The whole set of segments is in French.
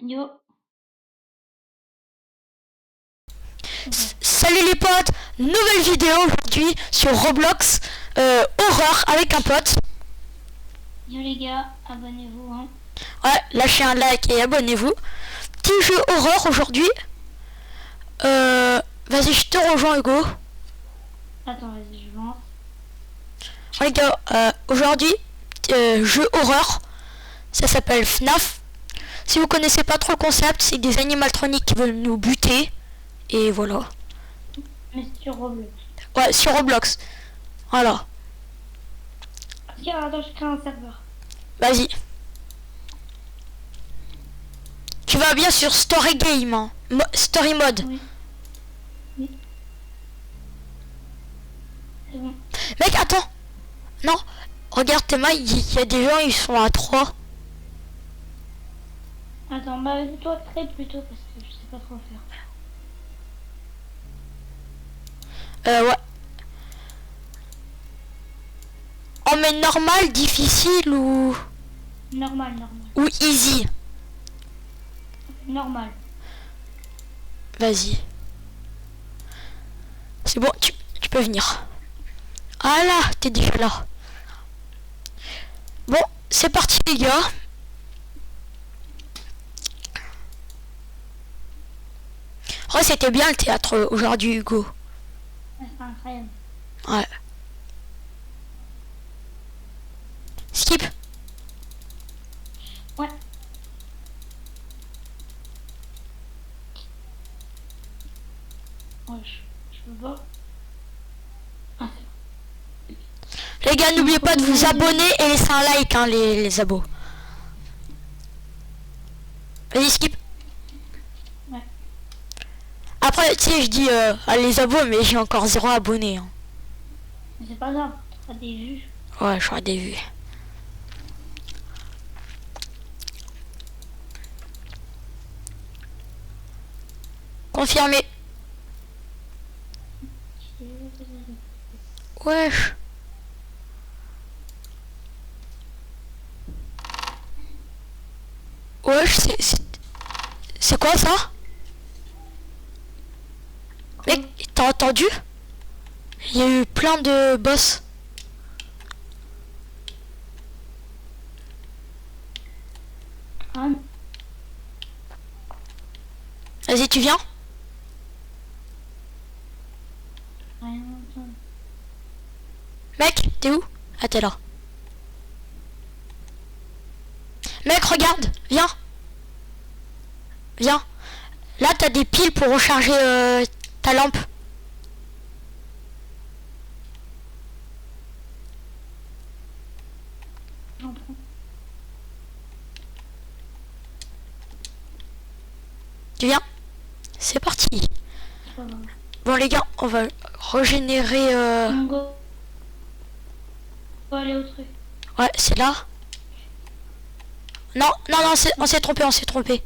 Yo. Salut les potes, nouvelle vidéo aujourd'hui sur Roblox, horreur avec un pote. Yo les gars, abonnez-vous hein. Ouais, lâchez un like et abonnez-vous. Petit jeu horreur aujourd'hui. Vas-y, je te rejoins Hugo. Attends, vas-y, je lance. Ouais, les gars, aujourd'hui, jeu horreur. Ça s'appelle FNAF. Si vous connaissez pas trop le concept, c'est des animatroniques qui veulent nous buter. Et voilà. Mais sur Roblox. Ouais, sur Roblox. Voilà. Tiens, attends, je crée un serveur. Vas-y. Tu vas bien sur Story Game, hein. Story Mode. Oui. Oui. C'est bon. Mec, attends. Non. Regarde tes mains, il y a des gens, ils sont à 3. Attends, bah vas-y, toi crée plutôt parce que je sais pas trop faire. Ouais. On met normal, difficile Normal, normal. ou easy. Normal. Vas-y. C'est bon, tu peux venir. Ah là, t'es déjà là. Bon, c'est parti les gars. Oh, c'était bien le théâtre aujourd'hui, Hugo. Ouais, c'est incroyable. Ouais. Skip. Ouais. Ouais, je peux pas. Ah, c'est bon. Les gars, n'oubliez pas de vous abonner et laisser un like, hein, les abos. Vas-y, skip. Ouais. Après, tu sais, je dis les abos, mais j'ai encore 0 abonnés. Hein. Mais c'est pas grave, t'as des vues. Ouais, j'aurais des vues. Confirmé. Wesh. Wesh, c'est quoi ça? Mec, t'as entendu? Il y a eu plein de boss. Ah, Vas-y, tu viens? rien entendu. Mec, t'es où? Ah, t'es là. Mec, regarde, viens. Viens. Là, t'as des piles pour recharger ta lampe. J'en prends. Tu viens? C'est parti. C'est pas grave. Bon, les gars, on va régénérer... On go. Faut aller au truc. Ouais, c'est là. Non, non, non, on s'est trompé, on s'est trompé.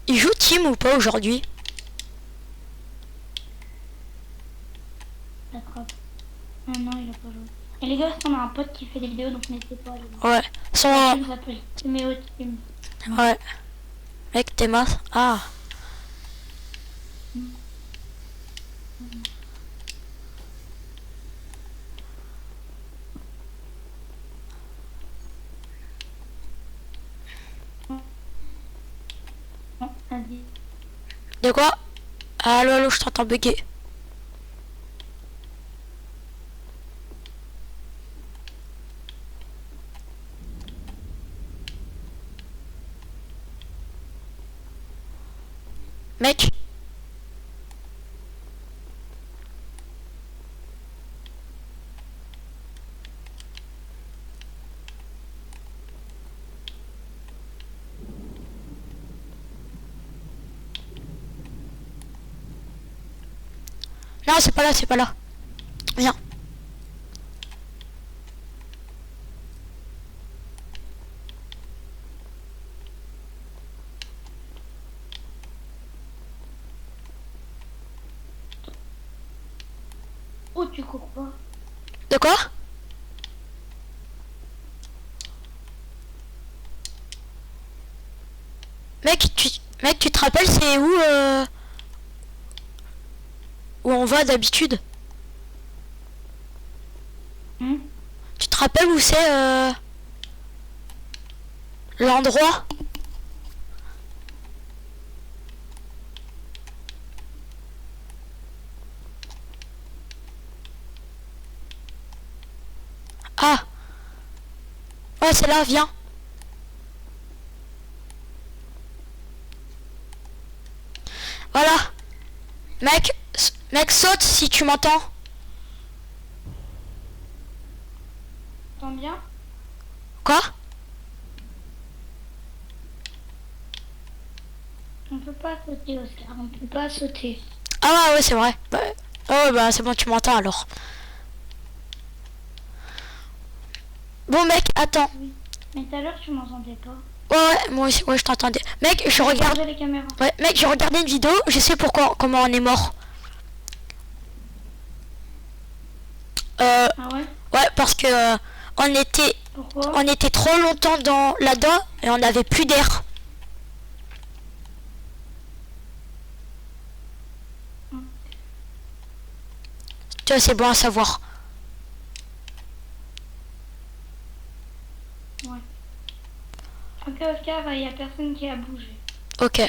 Il joue team ou pas aujourd'hui? D'accord. Non, non, il a pas joué. Et les gars, on a un pote qui fait des vidéos, donc n'hésitez pas à aller voir. Ouais. Son... La chaîne s'appelle Timéo Team. Ouais. Mec, t'es mince. Ah. Non, vas-y. De quoi? Allô, allô, je t'entends bugger. Mec. Non, c'est pas là, c'est pas là. Viens. Oh, tu cours pas. De quoi? Mec, tu te rappelles c'est où on va d'habitude? Hmm. Tu te rappelles où c'est l'endroit? Ah, ouais, c'est là, viens. Voilà. Mec, saute si tu m'entends. T'entends bien? Quoi? On peut pas sauter, Oscar. On peut pas sauter. Ah ouais, c'est vrai. Bah, oh, bah c'est bon, tu m'entends alors. Bon mec, attends. Oui. Mais tout à l'heure, tu m'entendais pas. Ouais, moi aussi, ouais, je t'entendais. Mec, je regarde. Regardez les caméras. Ouais, mec, j'ai regardé une vidéo, je sais comment on est mort. Ah ouais? Ouais, parce que Pourquoi? on était trop longtemps là-dedans et on n'avait plus d'air. Hmm. Tu vois, c'est bon à savoir. Ouais. Ok, Oscar, il y a personne qui a bougé. Ok.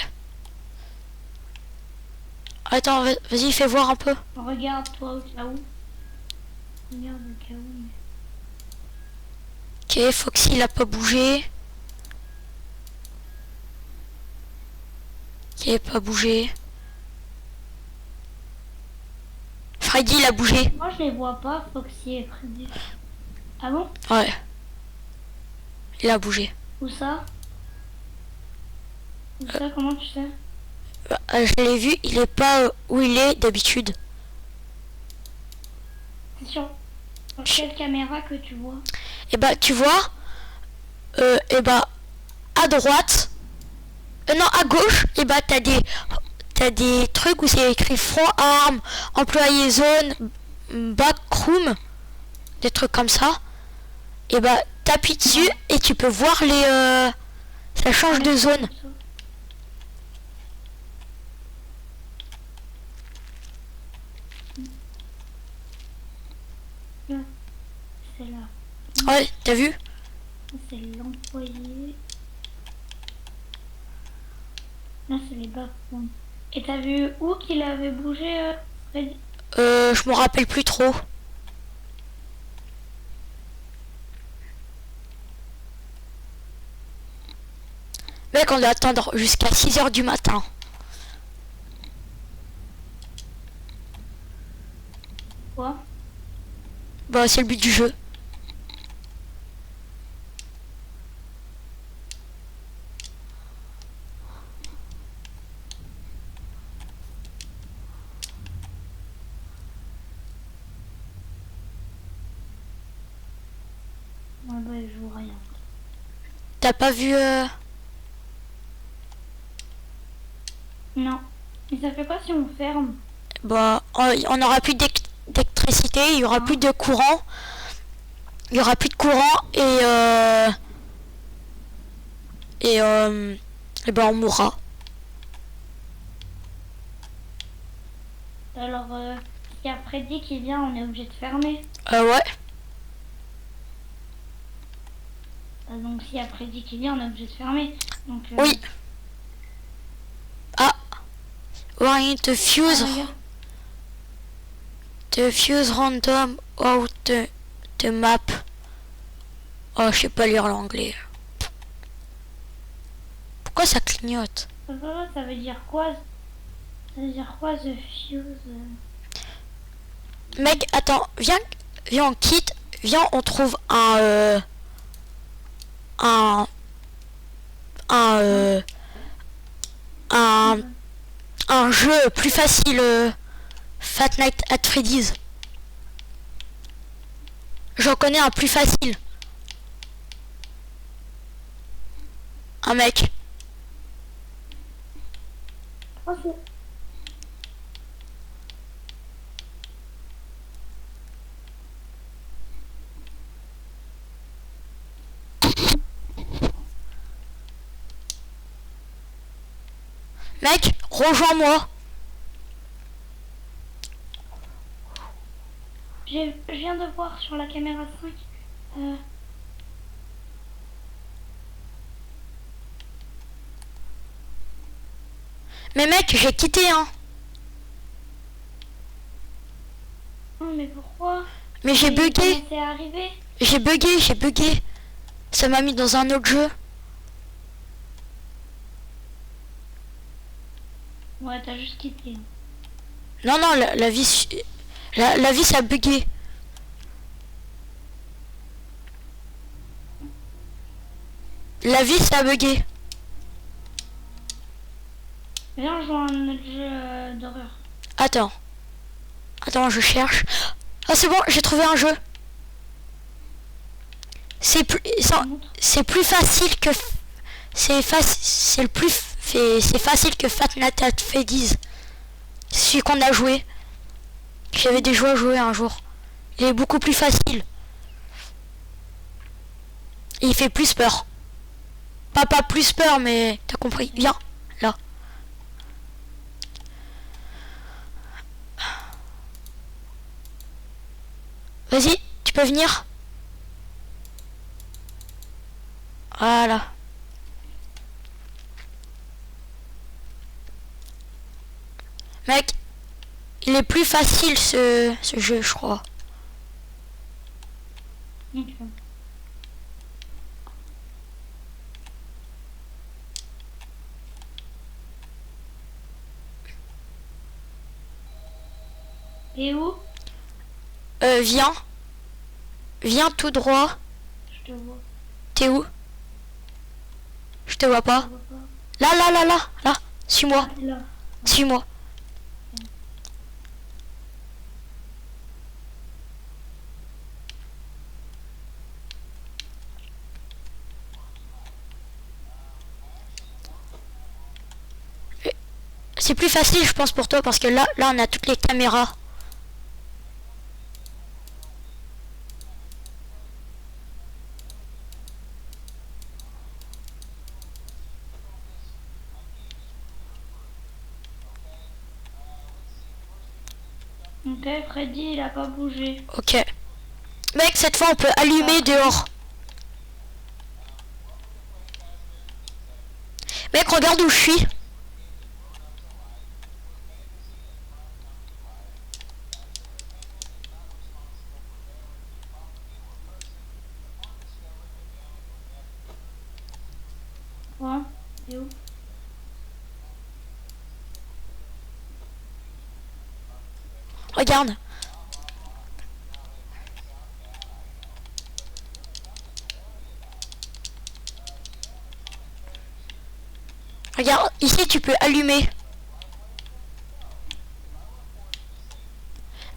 Attends, vas-y, fais voir un peu. Regarde, toi, au cas où. Regarde au cas où. Ok, Foxy, il a pas bougé. Ok, pas bougé. Freddy, il a bougé. Moi, je les vois pas, Foxy et Freddy. Ah bon? Ouais. Il a bougé. Où ça? Où ça? Comment tu sais? Je l'ai vu, il est pas où il est d'habitude. C'est sur quelle caméra que tu vois? Et bah, tu vois, et bah, à droite, non, à gauche, et bah, t'as des trucs où c'est écrit front arme, employé zone, backroom, des trucs comme ça. Et bah, t'appuies dessus et tu peux voir ça change de zone. Là, c'est là. Ouais, t'as vu? C'est l'employé. Là, c'est les bas-fonds. Et t'as vu où qu'il avait bougé, Freddy? Je me rappelle plus trop. Mec, on doit attendre jusqu'à 6 h du matin. Quoi? Bah, c'est le but du jeu. Ouais, bah, je vois rien. T'as pas vu Non. Mais ça fait quoi si on ferme? Bah, on aura plus d'électricité, il y aura plus de courant. Il y aura plus de courant et ben on mourra. Alors, s'il y a Freddy qui vient, on est obligé de fermer. Ouais. Donc, s'il y a Freddy qui vient, on est obligé de fermer. Donc, Oui. Ah. Ouais, ah, regarde. the fuse random out the map. Oh, je sais pas lire l'anglais. Pourquoi ça clignote? Ça veut dire quoi? Ça veut dire quoi, the fuse? Mec, attends, viens, on quitte, viens, on trouve un, un, un jeu plus facile, Fat Night at Freddy's. J'en connais un plus facile. Un mec. Oh, Mec, rejoins-moi. Je viens de voir sur la caméra 5. Mais mec, j'ai quitté, hein. Non, mais pourquoi? Mais j'ai bugué. C'est arrivé. J'ai bugué. Ça m'a mis dans un autre jeu. Ouais, t'as juste quitté. Non, non, la vis... La vis a bugué. La vis a bugué. Viens jouer à un autre jeu d'horreur. Attends. Attends, je cherche. Ah, c'est bon, j'ai trouvé un jeu. C'est plus facile que... C'est facile que Five Nights at Freddy's. C'est celui qu'on a joué. J'avais déjà joué un jour. Il est beaucoup plus facile. Et il fait plus peur. Pas plus peur, mais t'as compris. Viens, là. Vas-y, tu peux venir. Voilà. Mec, il est plus facile ce jeu, je crois. Ok. Et où? Viens. Viens tout droit. Je te vois. T'es où? Je te vois Je pas. te vois pas. Là. Suis-moi. Ah, là. Suis-moi. C'est plus facile, je pense, pour toi, parce que là, on a toutes les caméras. Ok, Freddy, il a pas bougé. Ok. Mec, cette fois, on peut allumer dehors. Mec, regarde où je suis. Quoi? Et où? Regarde. Regarde, ici, tu peux allumer.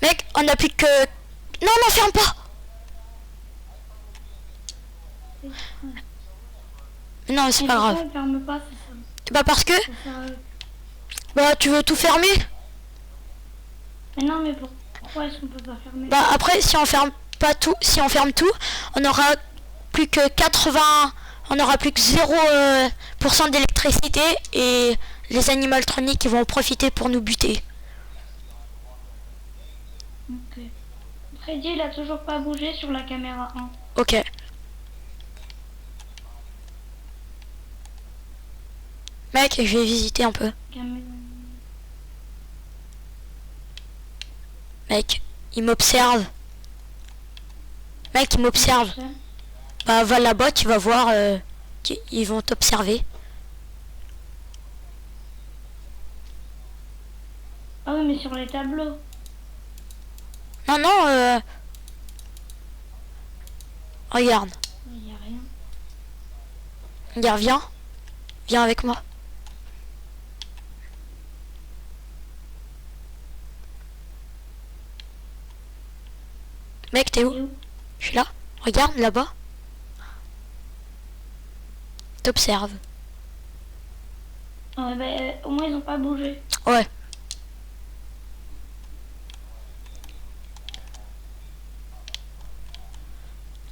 Mec, on n'a plus que... Non, non, ferme pas. Non, c'est Et pas pourquoi grave. on ferme pas, c'est ça? Bah parce que... C'est sérieux. Bah, tu veux tout fermer? Mais non, mais pourquoi est-ce qu'on peut pas fermer? Bah après, si on ferme pas tout, si on ferme tout, on aura plus que 80... On aura plus que 0% d'électricité et les animatroniques vont en profiter pour nous buter. Ok. Freddy, il a toujours pas bougé sur la caméra 1. Ok. Mec, je vais visiter un peu. Mec, il m'observe. Mec, il m'observe. Bah va là-bas, tu vas voir. Ils vont t'observer. Ah oui, mais sur les tableaux. Non, non, regarde. Il n'y a rien. Regarde, viens. Viens avec moi. Mec, t'es où? Et où? Je suis là. Regarde, là-bas. T'observes. Ah ouais, bah, au moins, ils ont pas bougé. Ouais.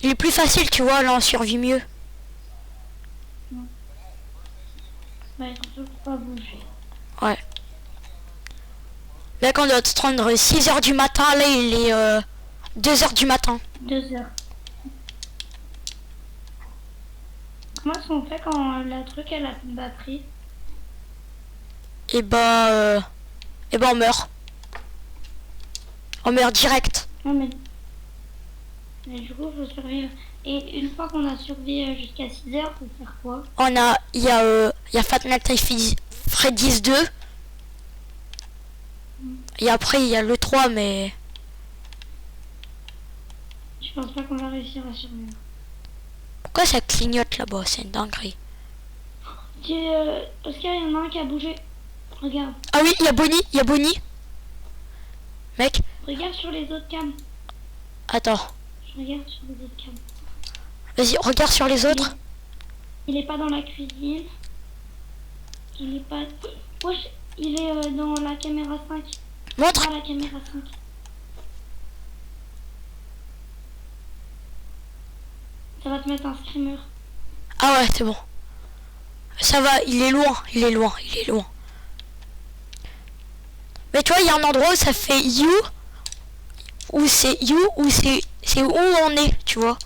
Il est plus facile, tu vois, là on survit mieux. Bah, ils ont toujours pas bougé. Mec, on doit attendre 6 heures du matin. Là, il est 2 heures du matin. 2 heures. Comment est-ce qu'on fait quand la truc elle a plus de batterie? Et bah, on meurt. On meurt direct. Non mais du coup faut survivre. Et une fois qu'on a survécu jusqu'à 6 heures, faut faire quoi? Il y a Five Nights at Freddy's 2. Et après, il y a le 3, mais... Je pense pas qu'on va réussir à survivre. Pourquoi ça clignote là-bas? C'est une dinguerie. Oscar, il y en a un qui a bougé. Regarde. Ah oui, il y a Bonnie. Mec, Regarde sur les autres cams. attends. Je regarde sur les autres cams. Vas-y, regarde sur les autres. Il est pas dans la cuisine. Il est pas... Wesh, il est dans la caméra 5. Montre. Dans la caméra 5. Ça va te mettre un screamer. Ah ouais, c'est bon. Ça va, il est loin. Mais tu vois, il y a un endroit où ça fait you. Où c'est où on est, tu vois.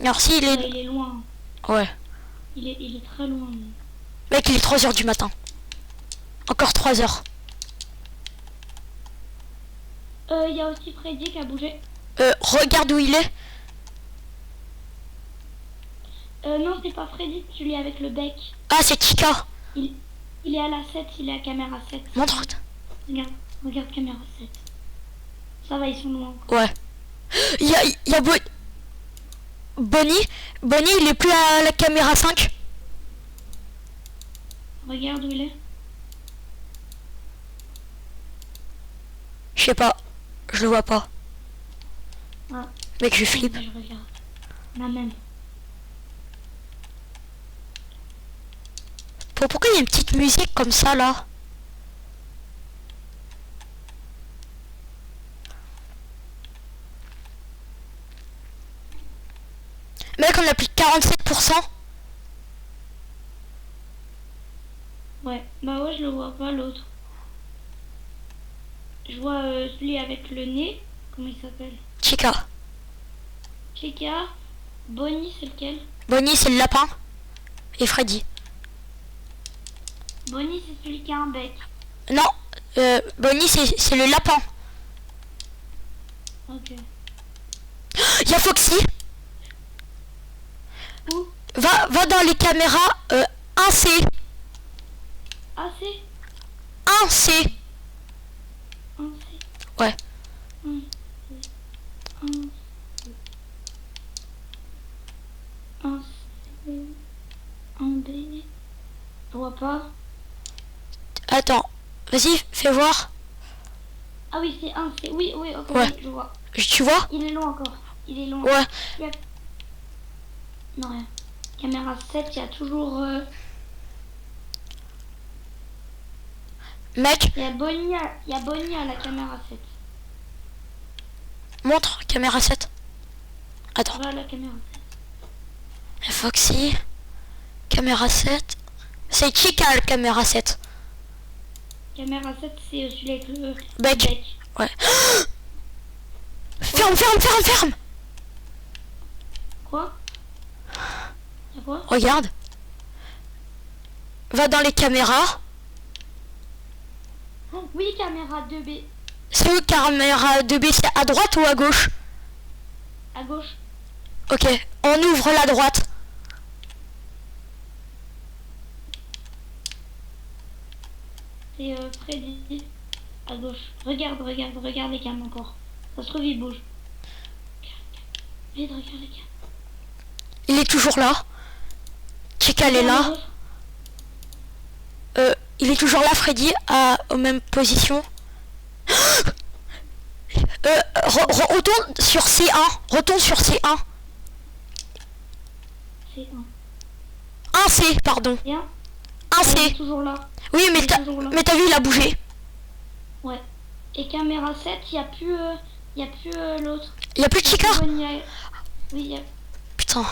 Merci, il Ouais, est... il est loin. Ouais. Il est très loin. Mec, il est 3 heures du matin. Encore 3 heures. Il y a aussi Freddy qui a bougé. Regarde où il est. Non, c'est pas Freddy, celui avec le bec. Ah, c'est Chica. Il est à la 7, il est à caméra 7. Montre. Regarde caméra 7. Ça va, ils sont loin. Ouais. Il y a Bonnie, il est plus à la caméra 5. Regarde où il est. Je sais pas. Je le vois pas. Ah, Mec, je flippe. je regarde. La même. Pourquoi il y a une petite musique comme ça là? Mec, on a plus de 47%. Ouais, bah ouais, je le vois pas l'autre. Je vois celui avec le nez. Comment il s'appelle? Chica. Chica. Bonnie, c'est lequel? Bonnie, c'est le lapin. Et Freddy. Bonnie, c'est celui qui a un bec. Non, Bonnie, c'est le lapin. Ok. Il y a Foxy. Où? Va dans les caméras 1C. Ah, c'est 1C. un C. Ouais. Un C. Un C. Un B. Je vois pas. Attends. Vas-y, fais voir. Ah oui, c'est un C. Oui, ok, Ouais. oui, je vois. Tu vois? Il est loin encore. Il est loin. Ouais. Non, rien. Caméra 7, il y a toujours... Mec, Il y a Bonnie à la caméra 7. montre caméra 7. Attends. Voilà la caméra 7. Foxy. Caméra 7. C'est Chica la caméra 7. Caméra 7, c'est celui avec le Bec. Ouais. Ferme. Quoi? Y'a quoi? Regarde. Va dans les caméras. Oh, oui, caméra 2B. C'est où caméra 2B? C'est à droite ou à gauche? À gauche. Ok, on ouvre la droite. C'est Freddy. À gauche. Regarde les cams encore. Ça se trouve, il bouge. Vite, regarde les cams. Il est toujours là. Chica, elle est là. Il est toujours là, Freddy, aux mêmes positions. Retourne sur C1. C'est un. 1C, pardon. Bien. 1C. Il est toujours là. Oui, mais Il est toujours là. t'as vu, il a bougé. Ouais. Et caméra 7, il n'y a plus, l'autre. Il y a plus de Chica. Oui, il y a... Putain.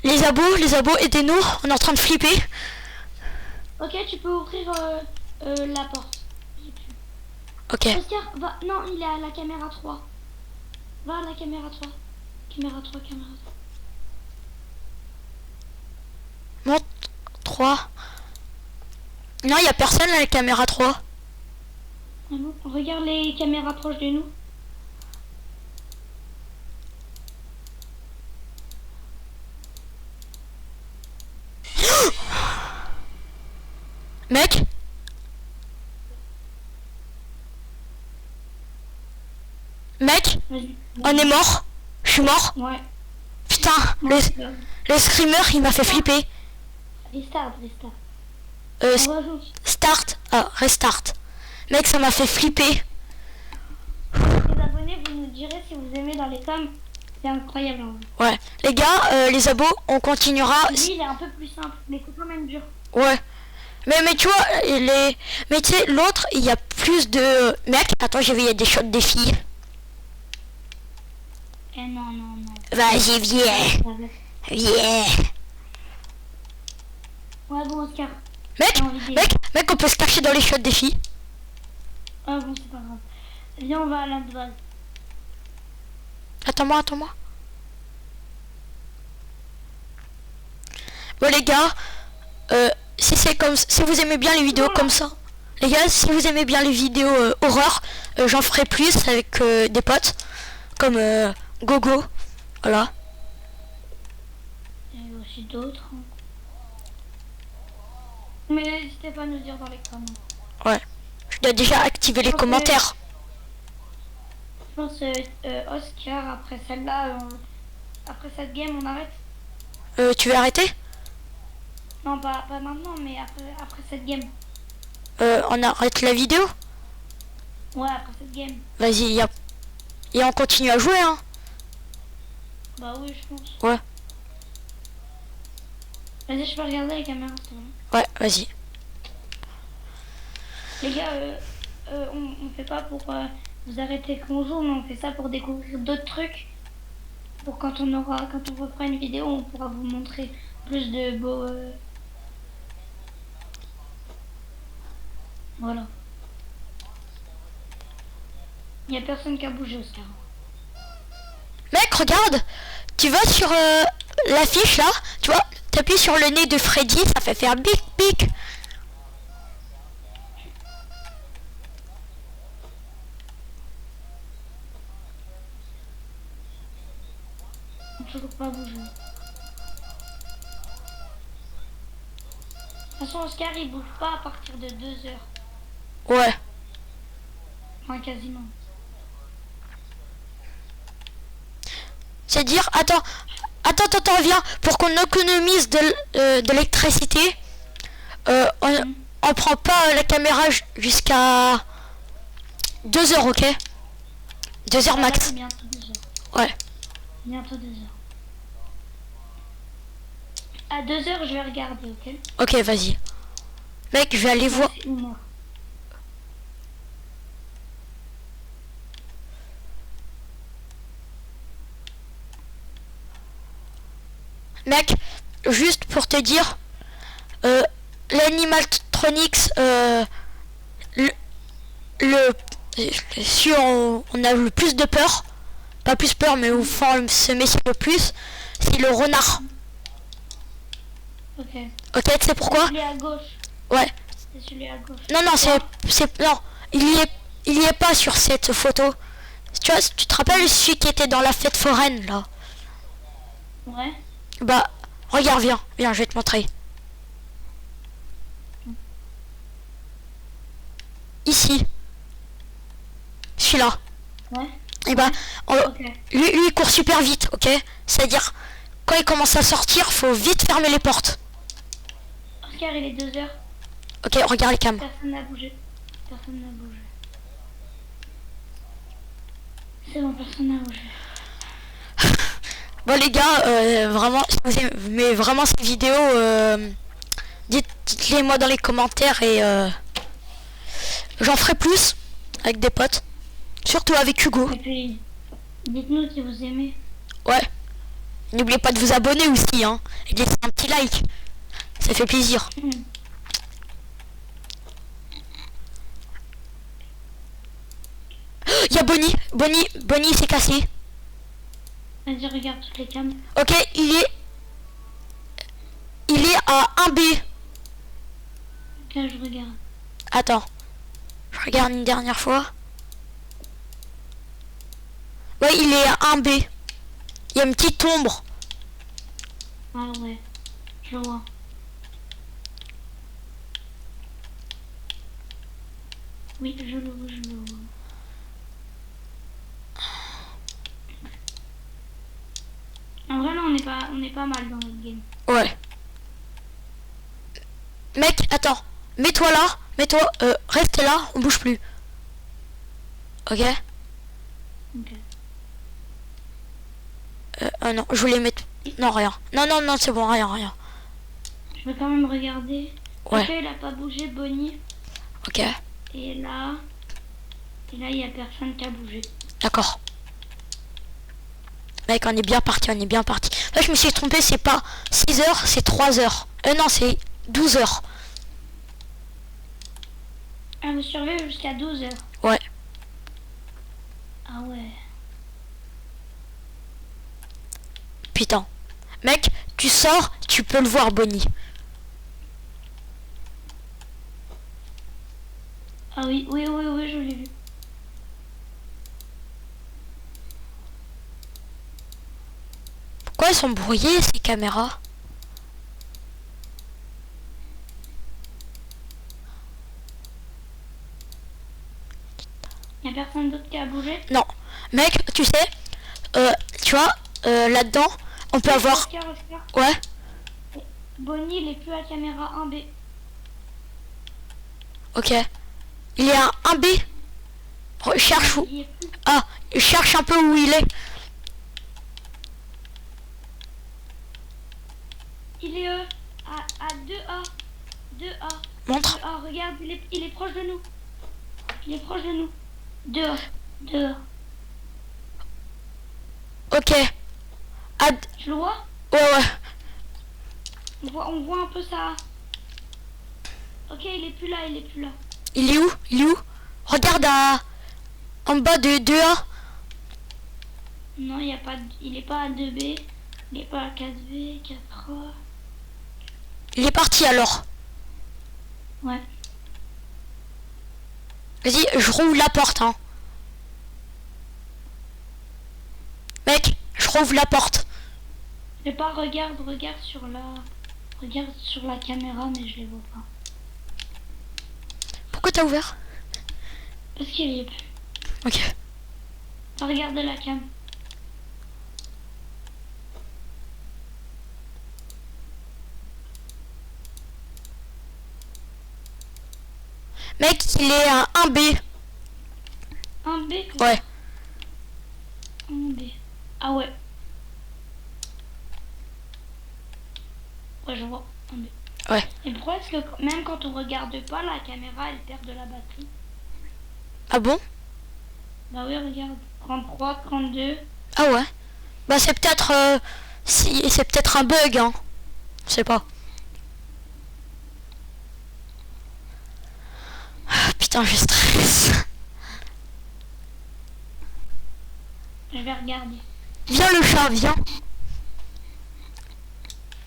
Les abos, aidez-nous. On est en train de flipper. Ok, tu peux ouvrir la porte. Ok. Oscar, va. Non, il est à la caméra 3. Va à la caméra 3. Caméra 3, caméra 3. Monte 3. Non, il y a personne à la caméra 3. Ah bon, regarde les caméras proches de nous. Mec, mec, Vas-y. on est mort. Je suis mort. Ouais. Putain, Ouais, le screamer, il m'a fait flipper. Restart, restart. Euh, On va jouer. start. Ah, restart. Mec, ça m'a fait flipper. Les abonnés, vous nous direz si vous aimez dans les coms. C'est incroyable. Hein. Ouais. Les gars, les abos, on continuera. Lui, il est un peu plus simple, mais c'est quand même dur. Ouais. Mais tu vois, mais tu sais, l'autre, il y a plus de... Mec, attends, j'ai vu, il y a des shots des filles. Eh non, non, non. Vas-y, viens. Viens. Ouais, bon, Oscar. Mec, J'ai envie d'aider. mec, on peut se cacher dans les shots des filles. Ah bon, c'est pas grave. Viens, on va à l'handball. Attends-moi. Bon, les gars, si vous aimez bien les vidéos comme ça, les gars, si vous aimez bien les vidéos horreur, j'en ferai plus avec des potes, comme Gogo, voilà. Il y a aussi d'autres. Hein. Mais n'hésitez pas à nous dire dans les commentaires. Ouais. Je dois déjà activer les Ok. commentaires. Je pense Oscar, après celle-là, après cette game, on arrête. Tu veux arrêter? Non, pas maintenant, mais après cette game. On arrête la vidéo? Ouais, après cette game. Vas-y, et on continue à jouer, hein. Bah oui, je pense. Ouais, Vas-y, je peux regarder les caméras, c'est vrai. ouais, vas-y. Les gars, on fait pas pour vous arrêter qu'on joue, mais on fait ça pour découvrir d'autres trucs. Pour quand on refera une vidéo, on pourra vous montrer plus de beaux... Voilà. Il y a personne qui a bougé, Oscar. Mec, regarde, tu vas sur l'affiche là, tu vois, t'appuies sur le nez de Freddy, ça fait faire bic bic. On n'a toujours pas bougé. De toute façon, Oscar, il bouge pas à partir de 2 heures. Ouais. Enfin, quasiment. C'est-à-dire, attends, viens, pour qu'on économise de l'électricité, on prend pas la caméra jusqu'à 2 heures, ok? 2 heures Ah, là, max. c'est bientôt 2 heures. Ouais. Bientôt 2 heures. À 2 heures, je vais regarder, ok? Ok, vas-y. Mec, je vais aller voir. C'est 1 heure. Mec, juste pour te dire, l'animatronics, si on a le plus de peur, pas plus peur, mais où on se méfie le plus, c'est le renard. Ok. Ok, tu sais pourquoi? Celui à gauche. Ouais. C'est celui à gauche. Non, non, il y est pas sur cette photo. Tu vois, tu te rappelles celui qui était dans la fête foraine, là? Ouais. Bah, regarde, viens, je vais te montrer. Ici. Celui-là. Ouais. Et bah, Ok. lui, il court super vite, ok? C'est-à-dire, quand il commence à sortir, faut vite fermer les portes. Oscar, il est 2 heures. Ok, regarde les cams. Personne n'a bougé. Personne n'a bougé. C'est bon, personne n'a bougé. Bon les gars, vraiment, si vous aimez vraiment ces vidéos, dites-les moi dans les commentaires et j'en ferai plus avec des potes. Surtout avec Hugo. Et puis, dites-nous si vous aimez. Ouais. N'oubliez pas de vous abonner aussi, hein. Et de laisser un petit like. Ça fait plaisir. y a Bonnie. Bonnie s'est cassé. Vas-y, regarde toutes les cams. Ok, il est à 1B. Ok, je regarde. Attends. Je regarde une dernière fois. Ouais, il est à 1B. Il y a une petite ombre. Ah ouais, je vois. Oui, je le vois. En vrai, là, on est pas mal dans notre game. Ouais. Mec, attends. Mets-toi là. Reste là, on bouge plus. Ok. Ok. Non, je voulais mettre... Non, rien. Non, c'est bon, rien. Je vais quand même regarder. Ouais. Ok, il a pas bougé, Bonnie. Ok, Et là, il y a personne qui a bougé. d'accord. Mec, on est bien parti. Là, je me suis trompé, c'est pas 6 heures, c'est 3 heures. Non, c'est 12 heures. Ah, vous survivez jusqu'à 12 heures. Ouais. Ah ouais. Putain. Mec, tu sors, tu peux le voir, Bonnie. Ah oui, je l'ai vu. Pourquoi elles sont brouillées, ces caméras? Il y a personne d'autre qui a bougé. Non. Mec, tu sais, tu vois, là-dedans, on peut avoir... Oscar. Ouais. Bonnie, il est plus à caméra 1B. Ok. Il est à 1B. Cherche où... Il est plus. Ah, cherche un peu où il est. Il est à 2A. 2A. Montre. 2A, regarde, il est proche de nous. Il est proche de nous. 2A. 2A. Ok. Tu le vois? Ouais. On voit un peu ça. Ok, il est plus là. Il est où? Regarde en bas de 2A. Non, il est pas à 2B. Il est pas à 4B, 4A. Il est parti alors. Ouais. Vas-y, je rouvre la porte, hein. Mec, je rouvre la porte. Mais pas regarde sur la caméra, mais je les vois pas. Pourquoi t'as ouvert? Parce qu'il y est plus. Ok. Regarde la cam. Mec, il est à 1B. 1B. Ouais. 1B. Ah ouais. Ouais, je vois. 1B. Ouais. Et pourquoi est-ce que même quand on regarde pas, la caméra elle perd de la batterie? Ah bon? Bah oui, regarde. 33, 32. Ah ouais. Bah c'est peut-être... c'est peut-être un bug, hein. Je sais pas. Ah, putain, je stresse. Je vais regarder. Viens le chat, viens.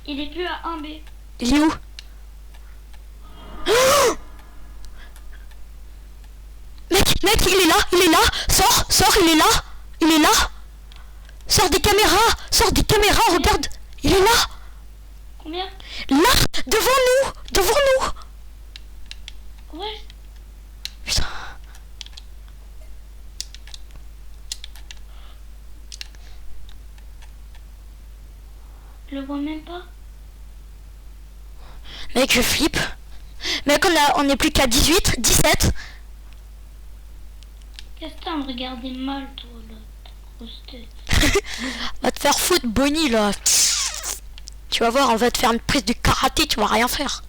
Il est plus à 1B. Il est où? Oh, mec, il est là. Sors, il est là. Sors des caméras, regarde. Il est là. Combien? Là, devant nous. Ouais. Putain. Je le vois même pas. Mec, je flippe. Mec, on est plus qu'à 18, 17. Qu'est-ce que t'as à me regarder mal, toi, là? Grosse tête. Va te faire foutre, Bonnie, là. Tu vas voir, on va te faire une prise de karaté, tu vas rien faire.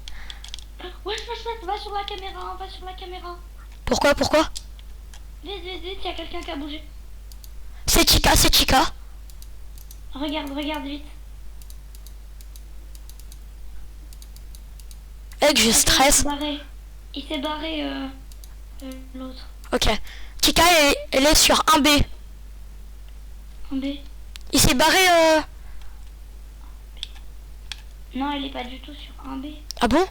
Ouais, va sur la caméra. Pourquoi? Vite, il y a quelqu'un qui a bougé. C'est Chica. Regarde vite. Mec, je stresse. Il s'est barré, l'autre. Ok. Kika, elle est sur 1B. En B. Il s'est barré... Non, elle est pas du tout sur un B. Ah bon?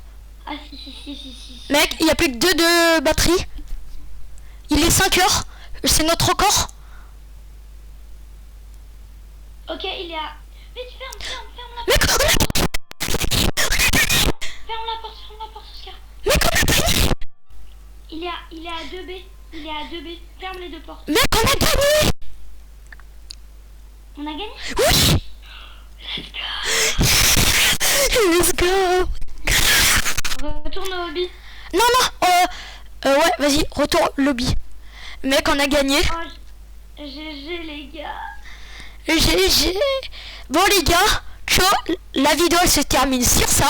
Ah si. Mec, il y a plus que 2 de batterie. Il est 5 heures. C'est notre record. Ok, il est à... Vite, ferme la Mec, porte. on a... Ferme la porte, Oscar. Mec, on a gagné. Il est à 2B. Il est à 2B. Ferme les deux portes. Mec, on a gagné. On a gagné? Oui. Let's go. Retourne au hobby. Non, ouais, vas-y, retourne lobby. Mec, on a gagné. Oh, GG les gars. GG. Bon les gars, ciao. La vidéo elle se termine sur ça.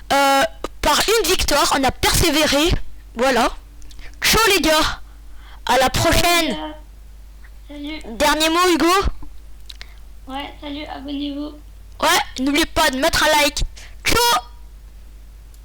Par une victoire, on a persévéré. Voilà. Ciao les gars. À la prochaine. Salut. Dernier mot Hugo. Ouais, salut, abonnez-vous. Ouais, n'oubliez pas de mettre un like. Ciao.